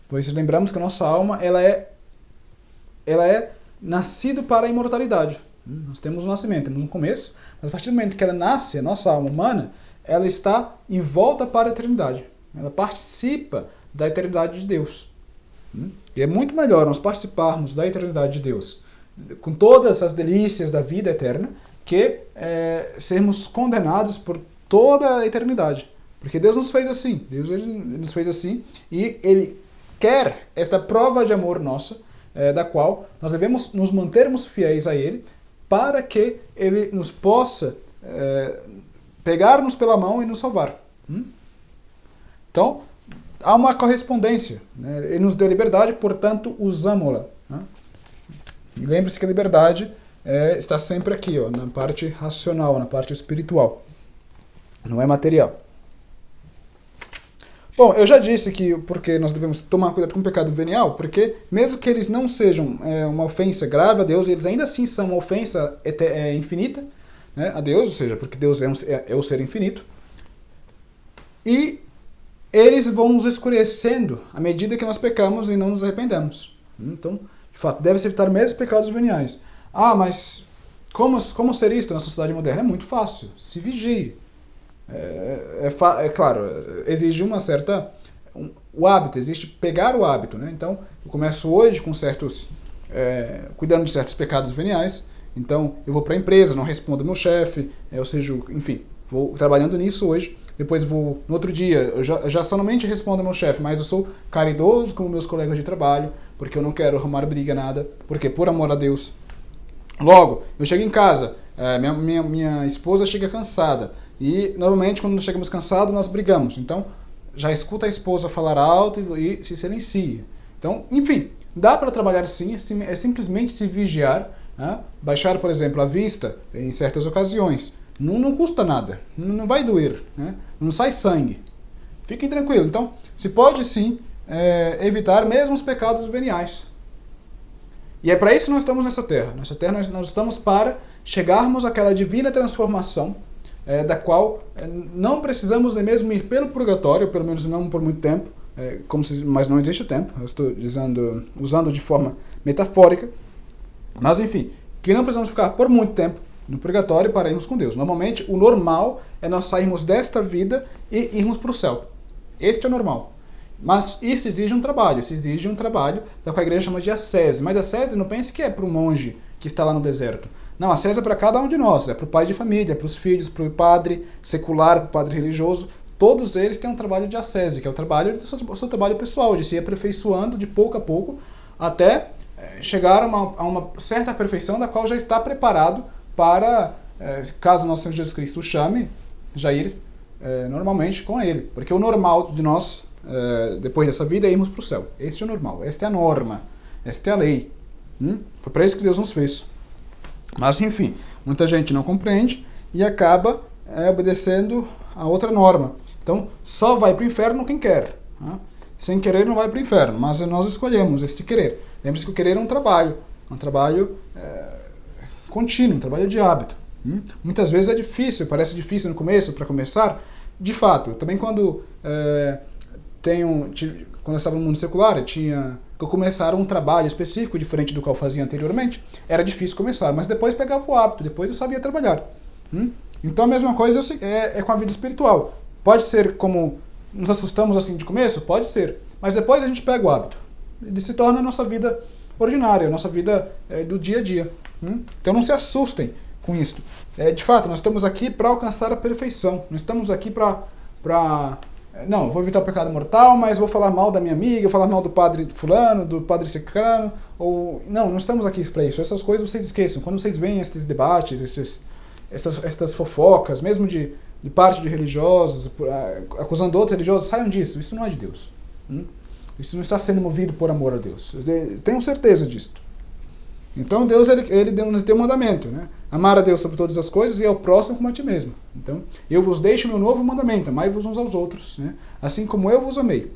A: Pois lembramos que a nossa alma ela é nascida para a imortalidade. Nós temos um nascimento, temos um começo, mas a partir do momento que ela nasce, a nossa alma humana, ela está em volta para a eternidade. Ela participa da eternidade de Deus. E é muito melhor nós participarmos da eternidade de Deus com todas as delícias da vida eterna que sermos condenados por toda a eternidade. Porque Deus nos fez assim. Deus ele nos fez assim e Ele quer esta prova de amor nossa, da qual nós devemos nos mantermos fiéis a Ele para que Ele nos possa pegar-nos pela mão e nos salvar. Então, há uma correspondência. Ele nos deu liberdade, portanto, usamos-la. E lembre-se que a liberdade está sempre aqui, na parte racional, na parte espiritual. Não é material. Bom, eu já disse que porque nós devemos tomar cuidado com o pecado venial, porque mesmo que eles não sejam uma ofensa grave a Deus, eles ainda assim são uma ofensa infinita, a Deus, ou seja, porque Deus é o ser infinito. E eles vão nos escurecendo à medida que nós pecamos e não nos arrependemos. Então, de fato, deve-se evitar mesmo os pecados veniais. Mas como ser isto na sociedade moderna? É muito fácil. Se vigie. Claro, exige uma certa... o hábito, existe pegar o hábito. Então, eu começo hoje com certos... cuidando de certos pecados veniais. Então, eu vou para a empresa, não respondo ao meu chefe, ou seja, enfim, vou trabalhando nisso hoje. Depois no outro dia, eu já somente respondo ao meu chefe, mas eu sou caridoso com meus colegas de trabalho, porque eu não quero arrumar briga, nada, porque por amor a Deus. Logo, eu chego em casa, minha esposa chega cansada, e normalmente quando chegamos cansados nós brigamos, então já escuta a esposa falar alto e se silencia. Então, enfim, dá para trabalhar sim, é simplesmente se vigiar, baixar, por exemplo, a vista em certas ocasiões. Não custa nada, não vai doer, não sai sangue. Fiquem tranquilos. Então, se pode sim evitar mesmo os pecados veniais. E é para isso que nós estamos nessa terra. Nessa terra nós estamos para chegarmos àquela divina transformação, da qual não precisamos nem mesmo ir pelo purgatório, pelo menos não por muito tempo, mas não existe tempo, eu estou usando de forma metafórica. Mas enfim, que não precisamos ficar por muito tempo no purgatório para irmos com Deus. Normalmente, o normal é nós sairmos desta vida e irmos para o céu. Este é o normal. Mas isso exige um trabalho. Da qual a igreja chama de ascese. Mas ascese não pense que é para o monge que está lá no deserto. Não, a ascese é para cada um de nós. É para o pai de família, para os filhos, para o padre secular, para o padre religioso. Todos eles têm um trabalho de ascese, que é o trabalho do seu trabalho pessoal, de se ir aperfeiçoando de pouco a pouco, até chegar a uma certa perfeição da qual já está preparado para, caso nosso Senhor Jesus Cristo o chame, já ir normalmente com Ele. Porque o normal de nós, depois dessa vida, é irmos para o céu. Este é o normal, esta é a norma, esta é a lei. Foi para isso que Deus nos fez. Mas, enfim, muita gente não compreende e acaba obedecendo a outra norma. Então, só vai para o inferno quem quer. Sem querer não vai para o inferno, mas nós escolhemos este querer. Lembre-se que o querer é um trabalho contínuo, um trabalho de hábito. Muitas vezes é difícil, parece difícil no começo, para começar. De fato, também quando eu estava no mundo secular, que eu começar um trabalho específico, diferente do que eu fazia anteriormente, era difícil começar, mas depois pegava o hábito, depois eu sabia trabalhar. Então a mesma coisa é com a vida espiritual. Pode ser como nos assustamos assim de começo? Pode ser, mas depois a gente pega o hábito. Ele se torna a nossa vida ordinária, a nossa vida do dia a dia. Então não se assustem com isso. De fato, nós estamos aqui para alcançar a perfeição. Não estamos aqui para não, vou evitar o pecado mortal, mas vou falar mal da minha amiga, vou falar mal do padre fulano, do padre ciclano, ou... Não estamos aqui para isso. Essas coisas vocês esqueçam. Quando vocês veem esses debates, essas fofocas, mesmo de parte de religiosos, acusando outros religiosos, saiam disso. Isso não é de Deus. Isso não está sendo movido por amor a Deus. Eu tenho certeza disso. Então Deus ele nos deu um mandamento, né? Amar a Deus sobre todas as coisas e ao próximo como a ti mesmo. Então, eu vos deixo meu novo mandamento, amai-vos uns aos outros, né? Assim como eu vos amei,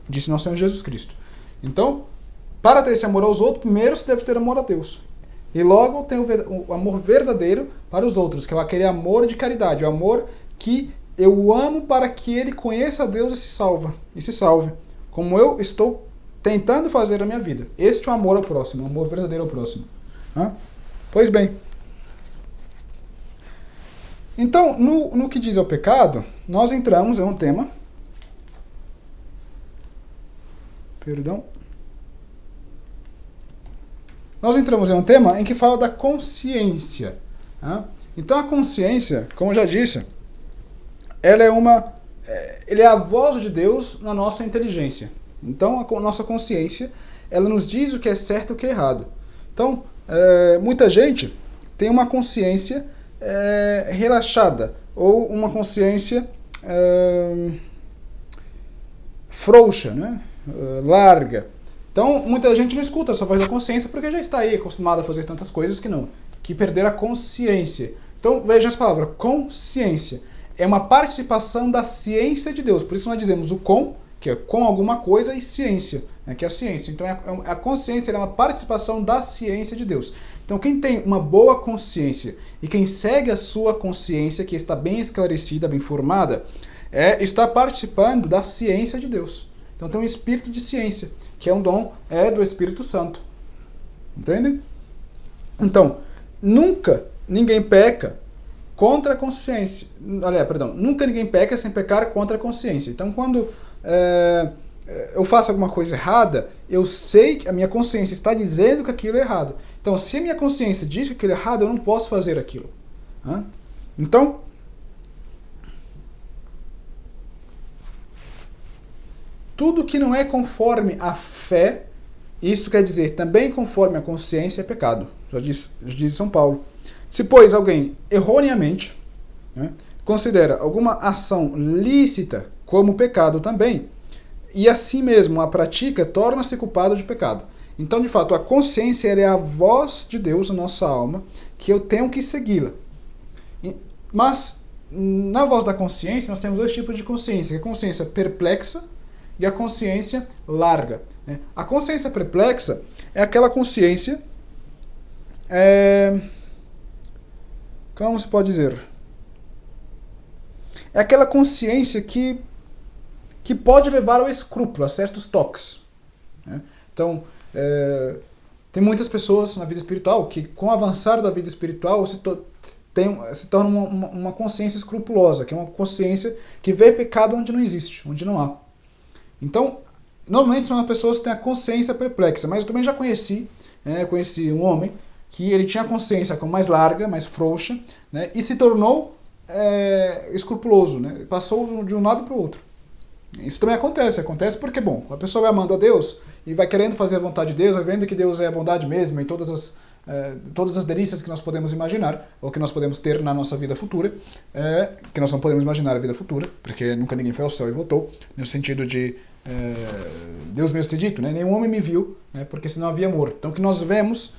A: disse nosso Senhor Jesus Cristo. Então, para ter esse amor aos outros, primeiro se deve ter amor a Deus. E logo tem o amor verdadeiro para os outros, que é aquele amor de caridade, o amor que eu amo para que ele conheça a Deus e se salve, como eu estou tentando fazer a minha vida. Este é o amor ao próximo, o amor verdadeiro ao próximo. Pois bem. Então, no que diz ao pecado, nós entramos em um tema. Perdão. Nós entramos em um tema em que fala da consciência. Então, a consciência, como eu já disse, ela é a voz de Deus na nossa inteligência. Então, a nossa consciência, ela nos diz o que é certo e o que é errado. Então, muita gente tem uma consciência relaxada, ou uma consciência frouxa, né? Larga. Então, muita gente não escuta essa voz da consciência porque já está aí acostumada a fazer tantas coisas que perder a consciência. Então, veja essa palavra, consciência. É uma participação da ciência de Deus. Por isso nós dizemos o com, que é com alguma coisa, e ciência, né, que é a ciência. Então a consciência é uma participação da ciência de Deus. Então quem tem uma boa consciência e quem segue a sua consciência, que está bem esclarecida, bem formada, está participando da ciência de Deus. Então tem um espírito de ciência, que é um dom do Espírito Santo. Entendem? Então, nunca ninguém peca contra a consciência. Nunca ninguém peca sem pecar contra a consciência. Então quando eu faço alguma coisa errada, eu sei que a minha consciência está dizendo que aquilo é errado. Então, se a minha consciência diz que aquilo é errado, eu não posso fazer aquilo. Então, tudo que não é conforme a fé, isto quer dizer também conforme a consciência, é pecado. Já diz São Paulo. Se, pois, alguém erroneamente considera alguma ação lícita como pecado também, e assim mesmo a pratica, torna-se culpado de pecado. Então, de fato, a consciência é a voz de Deus na nossa alma, que eu tenho que segui-la. Mas, na voz da consciência, nós temos dois tipos de consciência, que é a consciência perplexa e a consciência larga. A consciência perplexa é aquela consciência... como se pode dizer? É aquela consciência que pode levar ao escrúpulo, a certos toques. Então, tem muitas pessoas na vida espiritual que, com o avançar da vida espiritual, se torna uma consciência escrupulosa, que é uma consciência que vê pecado onde não existe, onde não há. Então, normalmente são as pessoas que têm a consciência perplexa, mas eu também já conheci um homem que ele tinha a consciência mais larga, mais frouxa, né, e se tornou escrupuloso, né, passou de um lado para o outro. Isso também acontece porque, bom, a pessoa vai amando a Deus e vai querendo fazer a vontade de Deus, vai vendo que Deus é a bondade mesmo e todas as delícias que nós podemos imaginar, ou que nós podemos ter na nossa vida futura, que nós não podemos imaginar a vida futura, porque nunca ninguém foi ao céu e voltou, no sentido de Deus mesmo ter dito, né, nenhum homem me viu, né, porque senão havia morto. Então o que nós vemos,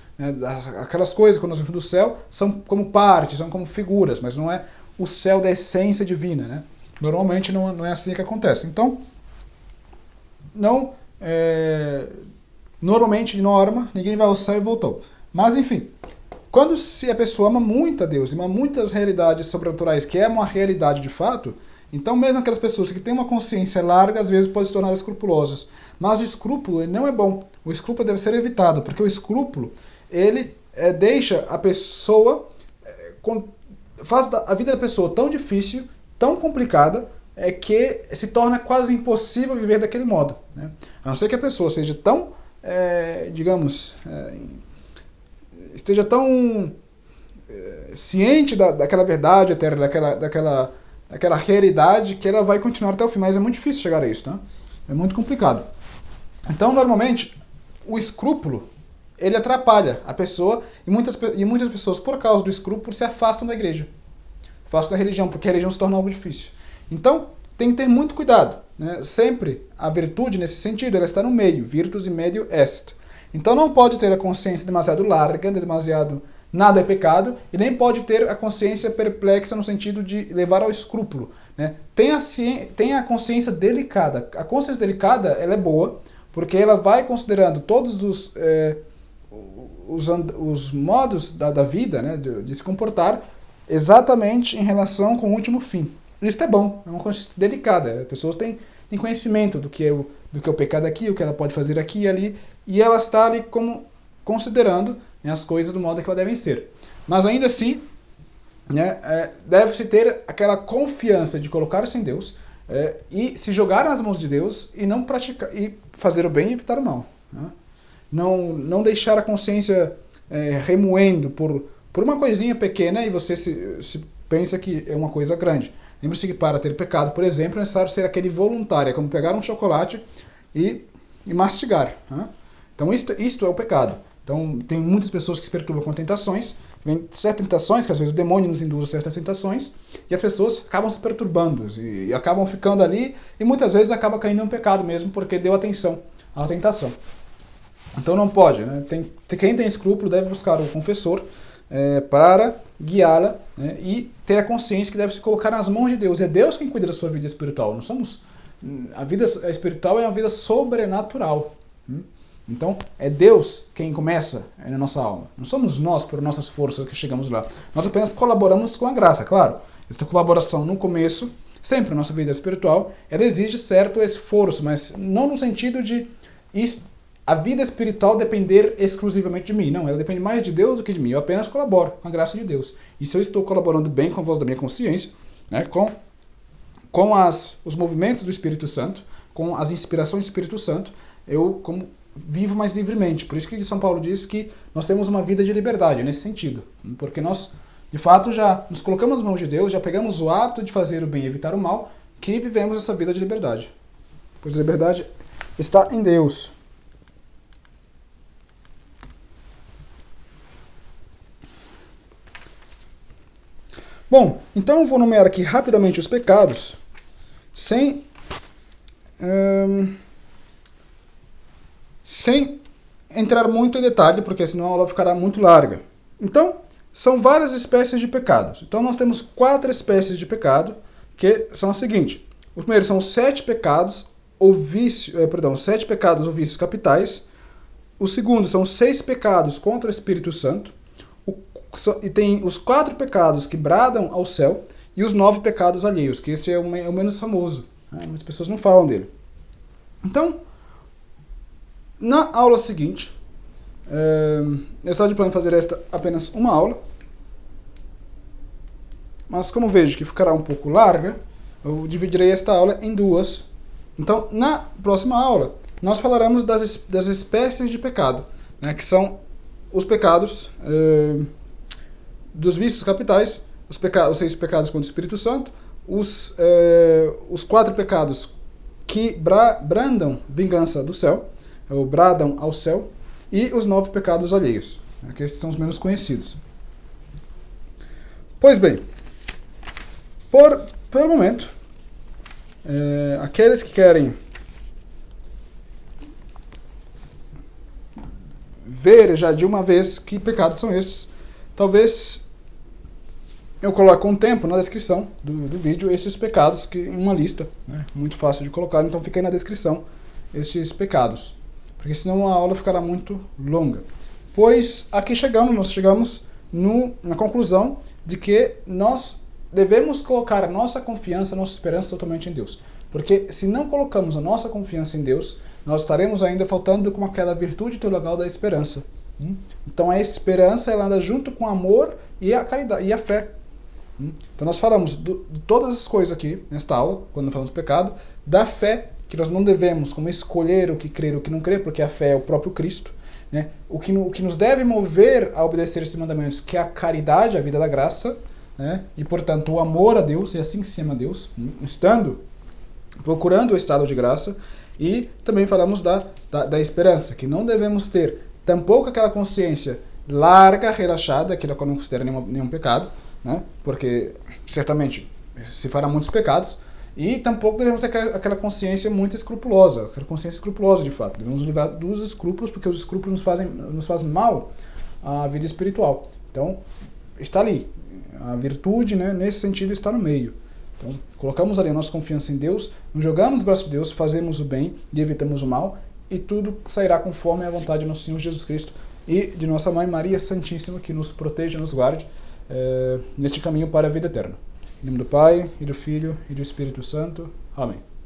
A: aquelas coisas quando nós vemos do céu, são como partes, são como figuras, mas não é o céu da essência divina, né? Normalmente não é assim que acontece. Então, normalmente, de norma, ninguém vai ao céu e voltou. Mas, enfim, se a pessoa ama muito a Deus, ama muitas realidades sobrenaturais, que é uma realidade de fato, então mesmo aquelas pessoas que têm uma consciência larga, às vezes podem se tornar escrupulosas. Mas o escrúpulo ele não é bom. O escrúpulo deve ser evitado, porque o escrúpulo ele deixa a pessoa... faz a vida da pessoa tão difícil, tão complicada, que se torna quase impossível viver daquele modo, né? A não ser que a pessoa seja tão, esteja tão ciente daquela verdade eterna, daquela aquela realidade que ela vai continuar até o fim, mas é muito difícil chegar a isso, tá? É muito complicado. Então, normalmente, o escrúpulo, ele atrapalha a pessoa, e muitas pessoas, por causa do escrúpulo, se afastam da igreja, afastam da religião, porque a religião se torna algo difícil. Então, tem que ter muito cuidado, né? Sempre a virtude, nesse sentido, ela está no meio, virtus in medio est. Então, não pode ter a consciência demasiado larga, demasiado nada é pecado, e nem pode ter a consciência perplexa no sentido de levar ao escrúpulo, né? Tem a consciência delicada. A consciência delicada, ela é boa, porque ela vai considerando todos os modos da vida, né, de se comportar exatamente em relação com o último fim. Isso é bom, é uma consciência delicada. As pessoas têm conhecimento do que é o pecado aqui, o que ela pode fazer aqui e ali, e ela está ali como considerando, né, as coisas do modo que elas devem ser. Mas ainda assim, né, deve-se ter aquela confiança de colocar-se em Deus, e se jogar nas mãos de Deus e não praticar, e fazer o bem e evitar o mal, né? Não deixar a consciência remoendo por uma coisinha pequena e você se pensa que é uma coisa grande. Lembre-se que para ter pecado, por exemplo, é necessário ser aquele voluntário, é como pegar um chocolate e mastigar, né? Então isto é o pecado. Então tem muitas pessoas que se perturbam com tentações, vem certas tentações, que às vezes o demônio nos induz a certas tentações, e as pessoas acabam se perturbando, e acabam ficando ali, e muitas vezes acaba caindo em um pecado mesmo, porque deu atenção à tentação. Então não pode, né? Quem tem escrúpulo deve buscar o confessor para guiá-la, né? E ter a consciência que deve se colocar nas mãos de Deus. É Deus quem cuida da sua vida espiritual. Não somos. A vida espiritual é uma vida sobrenatural. Então é Deus quem começa na nossa alma. Não somos nós, por nossas forças, que chegamos lá. Nós apenas colaboramos com a graça, claro. Esta colaboração no começo, sempre na nossa vida espiritual, ela exige certo esforço, mas não no sentido de a vida espiritual depender exclusivamente de mim. Não, ela depende mais de Deus do que de mim. Eu apenas colaboro com a graça de Deus. E se eu estou colaborando bem com a voz da minha consciência, né, com os movimentos do Espírito Santo, com as inspirações do Espírito Santo, eu vivo mais livremente. Por isso que São Paulo diz que nós temos uma vida de liberdade, nesse sentido. Porque nós, de fato, já nos colocamos nas mãos de Deus, já pegamos o hábito de fazer o bem e evitar o mal, que vivemos essa vida de liberdade. Pois a liberdade está em Deus. Bom, então eu vou nomear aqui rapidamente os pecados, sem entrar muito em detalhe, porque senão a aula ficará muito larga. Então, são várias espécies de pecados. Então nós temos 4 espécies de pecado, que são as seguintes. O primeiro são os 7 pecados ou vícios capitais. O segundo são 6 pecados contra o Espírito Santo. E tem os 4 pecados que bradam ao céu e os 9 pecados alheios, que este é o menos famoso, né? Muitas pessoas não falam dele. Então, na aula seguinte, eu estava de plano fazer apenas uma aula, mas como vejo que ficará um pouco larga, eu dividirei esta aula em 2. Então, na próxima aula, nós falaremos das espécies de pecado, né, que são os pecados dos vícios capitais, os 6 pecados contra o Espírito Santo, os 4 pecados que brandam vingança do céu, ou bradam ao céu, e os 9 pecados alheios, que esses são os menos conhecidos. Pois bem, pelo momento, aqueles que querem ver já de uma vez que pecados são estes, talvez eu coloque com o tempo na descrição do vídeo estes pecados, que em uma lista, né, muito fácil de colocar, então fica aí na descrição estes pecados, porque senão a aula ficará muito longa. Pois aqui nós chegamos na conclusão de que nós devemos colocar a nossa confiança, a nossa esperança totalmente em Deus. Porque se não colocamos a nossa confiança em Deus, nós estaremos ainda faltando com aquela virtude teologal da esperança. Então a esperança ela anda junto com o amor e a caridade e a fé. Então nós falamos de todas as coisas aqui nesta aula, quando falamos do pecado, da fé, que nós não devemos como escolher o que crer e o que não crer, porque a fé é o próprio Cristo, né? O que nos deve mover a obedecer esses mandamentos, que é a caridade, a vida da graça, né? E, portanto, o amor a Deus, é assim que se ama a Deus, procurando o estado de graça. E também falamos da esperança, que não devemos ter tampouco aquela consciência larga, relaxada, que ela não considera nenhum pecado, né? Porque certamente se fará muitos pecados, e tampouco devemos ter aquela consciência muito escrupulosa, aquela consciência escrupulosa de fato. Devemos nos livrar dos escrúpulos, porque os escrúpulos nos fazem mal à vida espiritual. Então, está ali. A virtude, né, nesse sentido, está no meio. Então, colocamos ali a nossa confiança em Deus, nos jogamos nos braços de Deus, fazemos o bem e evitamos o mal, e tudo sairá conforme a vontade do nosso Senhor Jesus Cristo e de nossa Mãe Maria Santíssima, que nos proteja e nos guarde neste caminho para a vida eterna. Em nome do Pai, e do Filho, e do Espírito Santo. Amém.